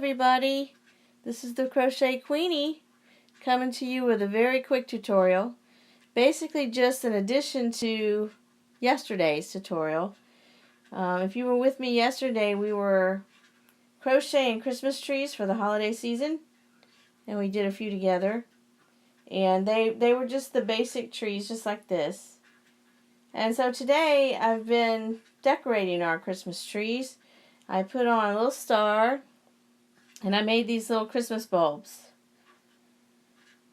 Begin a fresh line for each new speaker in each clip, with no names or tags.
everybody, this is the Crochet Queenie coming to you with a very quick tutorial. Basically just an addition to yesterday's tutorial. If you were with me yesterday, we were crocheting Christmas trees for the holiday season, and we did a few together, and they were just the basic trees just like this. And so today I've been decorating our Christmas trees. I put on a little star and I made these little Christmas bulbs.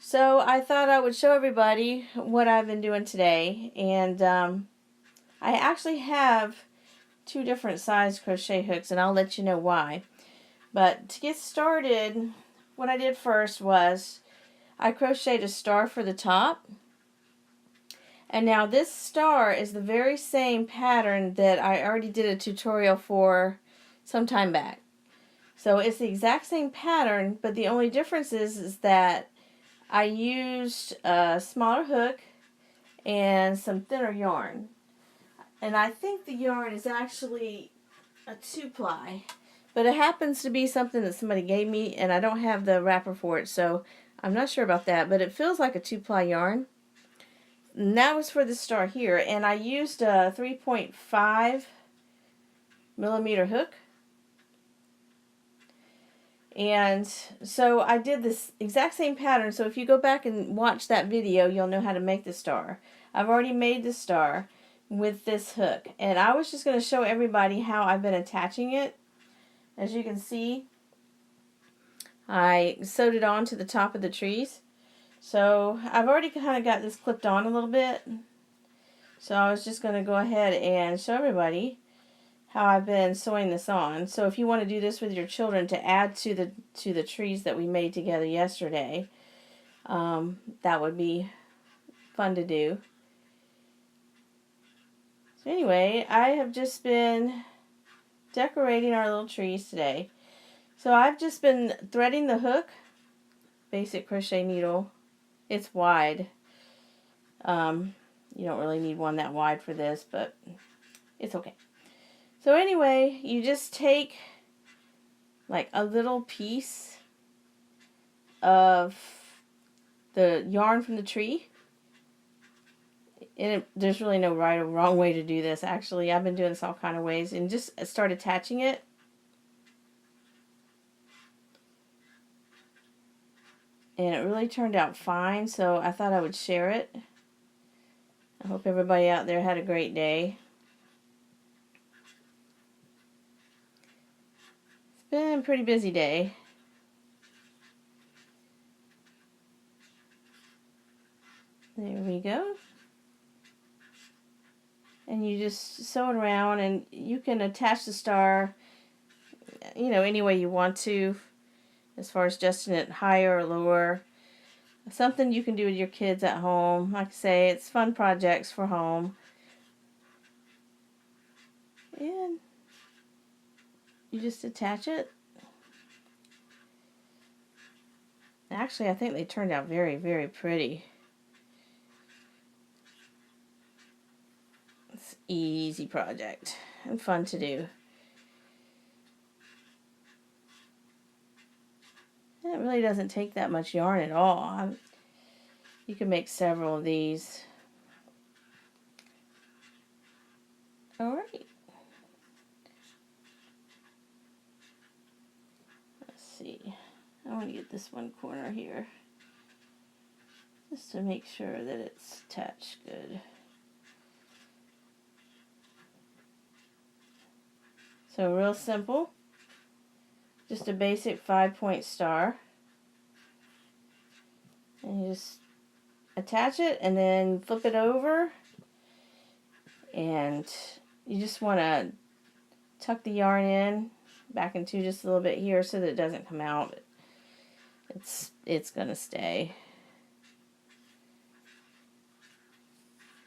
So I thought I would show everybody what I've been doing today, and I actually have two different size crochet hooks, and I'll let you know why. But to get started, what I did first was I crocheted a star for the top. And now this star is the very same pattern that I already did a tutorial for some time back. So it's the exact same pattern, but the only difference is that I used a smaller hook and some thinner yarn. And I think the yarn is actually a 2-ply, but it happens to be something that somebody gave me, and I don't have the wrapper for it, so I'm not sure about that, but it feels like a 2-ply yarn. And that was for the star here, and I used a 3.5 millimeter hook. And so I did this exact same pattern, so if you go back and watch that video, you'll know how to make the star. I've already made the star with this hook, and I was just going to show everybody how I've been attaching it. As you can see, I sewed it on to the top of the trees. So I've already kind of got this clipped on a little bit, so I was just going to go ahead and show everybody how I've been sewing this on. So if you want to do this with your children to add to the trees that we made together yesterday, that would be fun to do. So anyway, I have just been decorating our little trees today. So I've just been threading the hook, basic crochet needle. It's wide. You don't really need one that wide for this, but it's okay. So anyway, you just take like a little piece of the yarn from the tree. And there's really no right or wrong way to do this. Actually, I've been doing this all kind of ways, and just start attaching it. And it really turned out fine, so I thought I would share it. I hope everybody out there had a great day. It's been a pretty busy day. There we go. And you just sew it around, and you can attach the star, you know, any way you want to, as far as adjusting it higher or lower. Something you can do with your kids at home. Like I say, it's fun projects for home. And you just attach it. Actually, I think they turned out very, very pretty. It's an easy project and fun to do. It really doesn't take that much yarn at all. You can make several of these. Alright. Let's see. I want to get this one corner here, just to make sure that it's attached good. So real simple. Just a basic 5-point star. And you just attach it and then flip it over. And you just want to tuck the yarn in back into just a little bit here so that it doesn't come out. It's going to stay.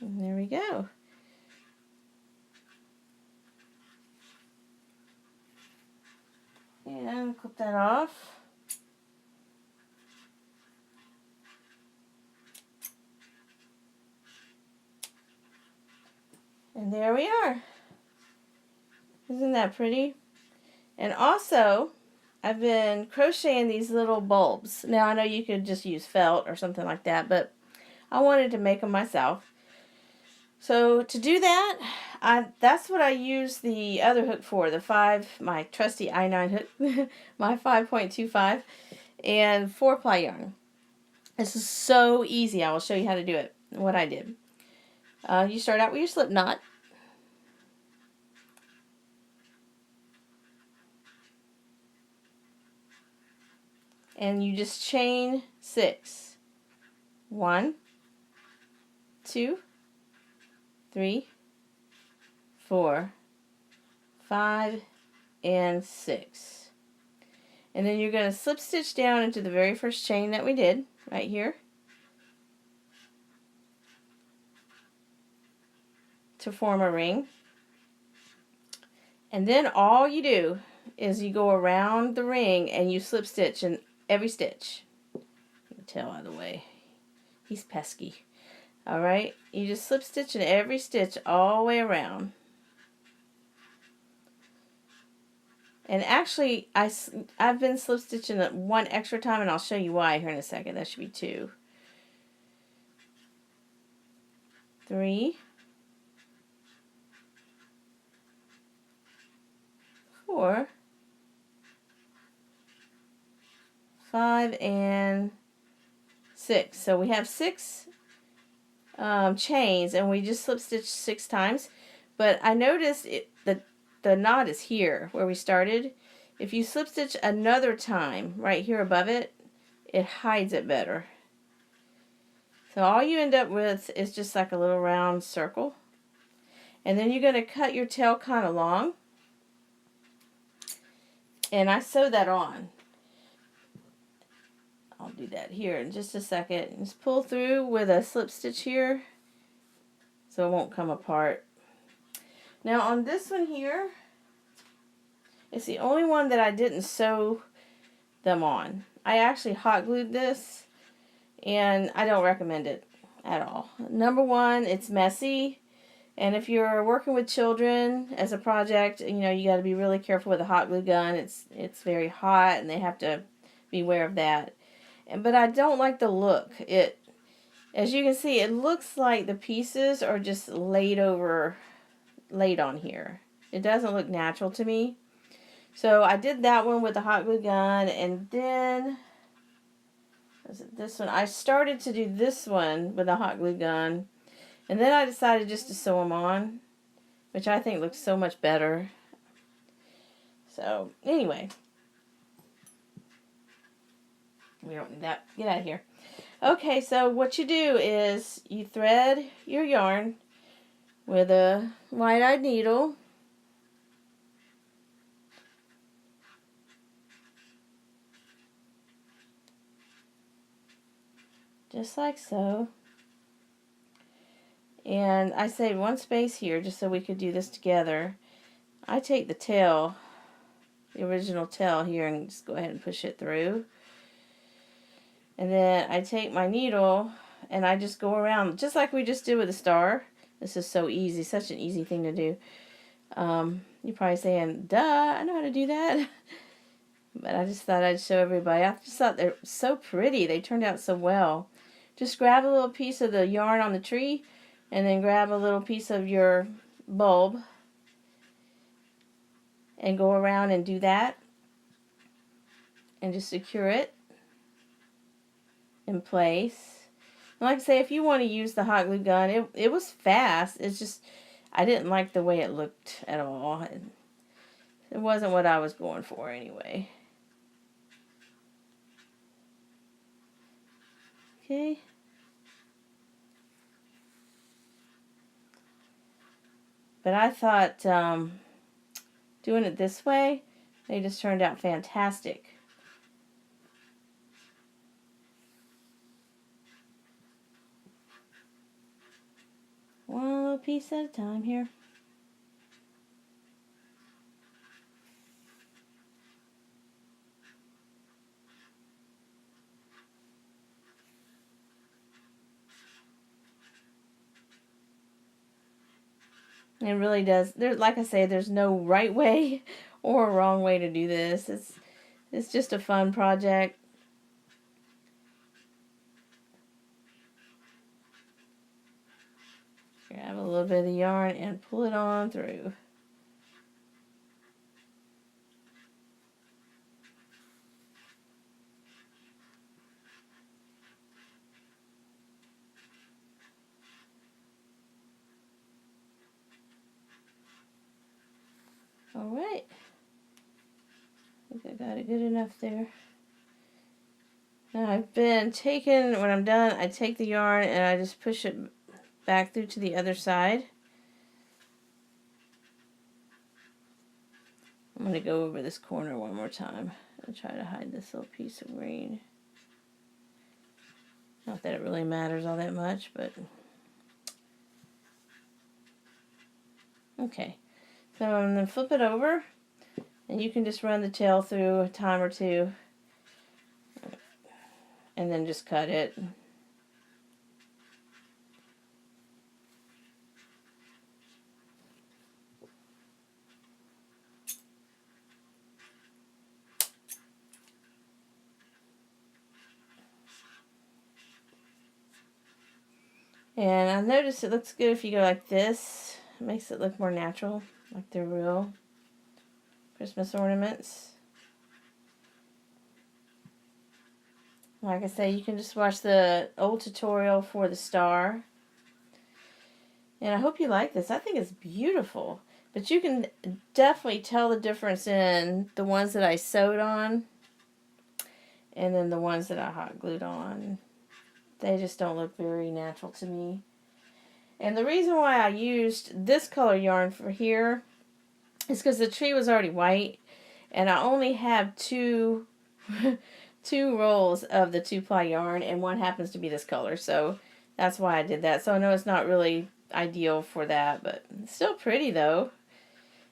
And there we go. And clip that off. And there we are. Isn't that pretty? And also, I've been crocheting these little bulbs. Now I know you could just use felt or something like that, but I wanted to make them myself. So to do that, that's what I use the other hook for, my trusty I-9 hook, my 5.25, and 4-ply yarn. This is so easy. I will show you how to do it, what I did. You start out with your slip knot. And you just chain 6. 1, 2, 3, 4, 5, and 6. And then you're going to slip stitch down into the very first chain that we did, right here, to form a ring. And then all you do is you go around the ring and you slip stitch in every stitch. Get the tail out of the way. He's pesky. Alright, you just slip stitch in every stitch all the way around. And actually, I've been slip stitching it one extra time, and I'll show you why here in a second. That should be 2. 3, 4, 5, and 6. So we have 6 chains, and we just slip stitch 6 times. But I noticed the knot is here where we started. If you slip stitch another time right here above it, it hides it better. So all you end up with is just like a little round circle. And then you're going to cut your tail kind of long. And I sew that on. I'll do that here in just a second. Just pull through with a slip stitch here so it won't come apart. Now on this one here, it's the only one that I didn't sew them on. I actually hot glued this, and I don't recommend it at all. Number one, it's messy, and if you're working with children as a project, you know, you got to be really careful with a hot glue gun. It's very hot, and they have to be aware of that. But I don't like the look. As you can see, it looks like the pieces are just laid on here. It doesn't look natural to me. So I did that one with the hot glue gun, and then this one. I started to do this one with a hot glue gun, and then I decided just to sew them on, which I think looks so much better. So anyway, we don't need that. Get out of here. Okay, so what you do is you thread your yarn with a light-eyed needle. Just like so. And I saved one space here just so we could do this together. I take the tail, the original tail here, and just go ahead and push it through. And then I take my needle and I just go around just like we just did with the star. This is so easy, such an easy thing to do. You're probably saying, duh, I know how to do that. But I just thought I'd show everybody. I just thought they're so pretty. They turned out so well. Just grab a little piece of the yarn on the tree, and then grab a little piece of your bulb and go around and do that. And just secure it in place. And like I say, if you want to use the hot glue gun, it was fast. It's just, I didn't like the way it looked at all. It wasn't what I was going for anyway. Okay. But I thought doing it this way, they just turned out fantastic. One little piece at a time here. It really does. Like I say, there's no right way or a wrong way to do this. It's just a fun project. Grab a little bit of the yarn and pull it on through. Alright. I think I got it good enough there. Now I've been taking, when I'm done, I take the yarn and I just push it back through to the other side. I'm going to go over this corner one more time and try to hide this little piece of green. Not that it really matters all that much, but... Okay. So I'm going to flip it over, and you can just run the tail through a time or two, and then just cut it. And I noticed it looks good if you go like this. It makes it look more natural, like they're real Christmas ornaments. Like I say, you can just watch the old tutorial for the star. And I hope you like this. I think it's beautiful. But you can definitely tell the difference in the ones that I sewed on and then the ones that I hot glued on. They just don't look very natural to me. And the reason why I used this color yarn for here is because the tree was already white. And I only have two rolls of the 2-ply yarn, and one happens to be this color. So that's why I did that. So I know it's not really ideal for that, but it's still pretty though.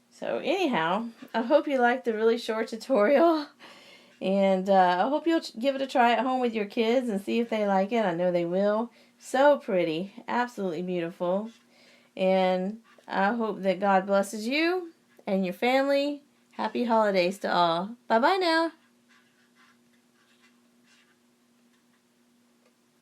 So anyhow, I hope you liked the really short tutorial. And I hope you'll give it a try at home with your kids and see if they like it. I know they will. So pretty. Absolutely beautiful. And I hope that God blesses you and your family. Happy holidays to all. Bye-bye now.